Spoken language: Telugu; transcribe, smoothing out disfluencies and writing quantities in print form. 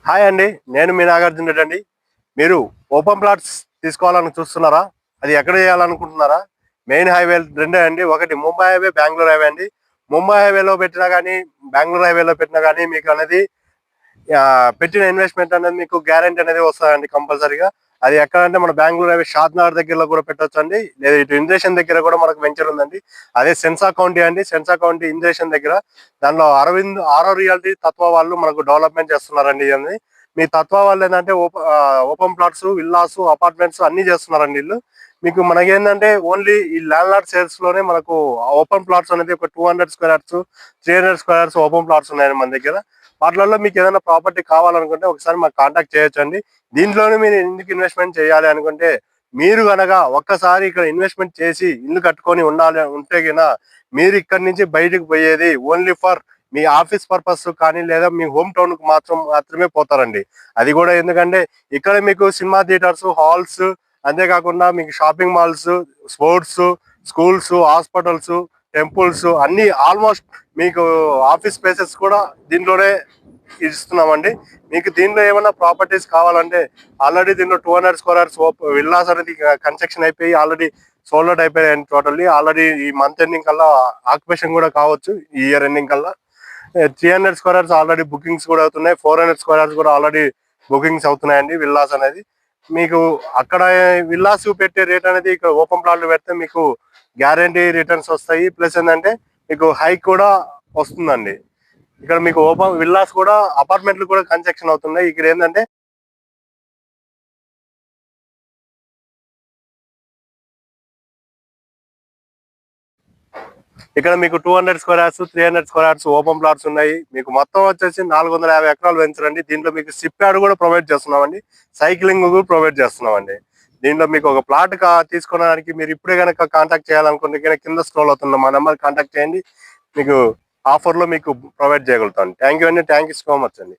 హాయ్ అండి, నేను మీ నాగార్జున రెడ్డి అండి. మీరు ఓపెన్ ప్లాట్స్ తీసుకోవాలని చూస్తున్నారా? అది ఎక్కడ చేయాలనుకుంటున్నారా? మెయిన్ హైవే రెండే అండి. ఒకటి ముంబై హైవే, బెంగళూరు హైవే అండి. ముంబై హైవేలో పెట్టినా కానీ, బెంగళూరు హైవేలో పెట్టినా కానీ మీకు అనేది పెట్టిన ఇన్వెస్ట్మెంట్ అనేది మీకు గ్యారెంటీ అనేది వస్తుందండి కంపల్సరీగా. అది ఎక్కడంటే మన బెంగళూరు హైవే షాద్ నగర్ దగ్గరలో కూడా పెట్టొచ్చు అండి. లేదా ఇటు ఇంద్రేషన్ దగ్గర కూడా మనకు వెంచర్ ఉందండి. అదే సెన్సా కౌంటీ అండి. సెన్సా కౌంటీ ఇంద్రేషన్ దగ్గర. దానిలో అరవింద్ ఆరో రియాలిటీ తత్వ వాళ్ళు మనకు డెవలప్మెంట్ చేస్తున్నారండి. ఇవన్నీ మీ తత్వ వాళ్ళు ఏంటంటే ఓపెన్ ప్లాట్స్, విల్లాస్, అపార్ట్మెంట్స్ అన్ని చేస్తున్నారండి వీళ్ళు. మీకు మనకేంటంటే ఓన్లీ ఈ ల్యాండ్ లార్డ్ సేల్స్ లోనే మనకు ఓపెన్ ప్లాట్స్ అనేది ఒక 200 square yards, 300 square yards open plots ఉన్నాయండి మన దగ్గర. వాటిలలో మీకు ఏదైనా ప్రాపర్టీ కావాలనుకుంటే ఒకసారి మాకు కాంటాక్ట్ చేయొచ్చండి. దీంట్లోనే మీరు ఎందుకు ఇన్వెస్ట్మెంట్ చేయాలి అనుకుంటే, మీరు కనుక ఒక్కసారి ఇక్కడ ఇన్వెస్ట్మెంట్ చేసి ఇల్లు కట్టుకొని ఉండాలి ఉంటే గిన మీరు ఇక్కడ నుంచి బయటకు పోయేది only for me office purpose కానీ లేదా మీ హోమ్ టౌన్ కు మాత్రమే పోతారండి. అది కూడా ఎందుకంటే ఇక్కడ మీకు సినిమా థియేటర్స్, హాల్స్, అంతేకాకుండా మీకు shopping malls, sports, schools, hospitals, temples అన్ని ఆల్మోస్ట్ మీకు ఆఫీస్ స్పేసెస్ కూడా దీంట్లోనే ఇస్తున్నామండి. మీకు దీంట్లో ఏమైనా ప్రాపర్టీస్ కావాలంటే ఆల్రెడీ దీంట్లో 200 స్క్వేర్ యార్డ్స్ విల్లాస్ అనేది కన్స్ట్రక్షన్ అయిపోయి ఆల్రెడీ సోల్డ్ అవుట్ అయిపోయాయి టోటల్లీ. ఆల్రెడీ ఈ మంత్ ఎండింగ్ కల్లా ఆక్యుపేషన్ కూడా కావచ్చు, ఈ ఇయర్ ఎండింగ్ కల్లా. 300 స్క్వేర్ యార్డ్స్ ఆల్రెడీ బుకింగ్స్ కూడా అవుతున్నాయి. 400 స్క్వేర్ యార్డ్స్ కూడా ఆల్రెడీ బుకింగ్స్ అవుతున్నాయండి విల్లాస్ అనేది. మీకు అక్కడ విల్లాస్ పెట్టే రేట్ అనేది ఇక్కడ ఓపెన్ ప్లాట్లు పెడితే మీకు గ్యారంటీ రిటర్న్స్ వస్తాయి. ప్లస్ ఏంటంటే మీకు హైక్ కూడా వస్తుందండి. ఇక్కడ మీకు ఓపెన్ విల్లాస్ కూడా, అపార్ట్మెంట్లు కూడా కన్స్ట్రక్షన్ అవుతున్నాయి. ఇక్కడ ఏంటంటే ఇక్కడ మీకు 200 square yards, 300 square yards open plots ఉన్నాయి. మీకు మొత్తం వచ్చేసి 450 ఎకరాలు పెంచరండి. దీంట్లో మీకు సిప్ యార్డ్ కూడా ప్రొవైడ్ చేస్తున్నామండి. సైక్లింగ్ కూడా ప్రొవైడ్ చేస్తున్నామండి. దీంట్లో మీకు ఒక ప్లాట్ తీసుకోవడానికి మీరు ఇప్పుడే కనుక కాంటాక్ట్ చేయాలనుకుంటే కింద స్క్రోల్ అవుతున్న మా నెంబర్ కాంటాక్ట్ చేయండి. మీకు ఆఫర్లో మీకు ప్రొవైడ్ చేయగలుగుతాను. థ్యాంక్ యూ అండి. థ్యాంక్ యూ సో మచ్ అండి.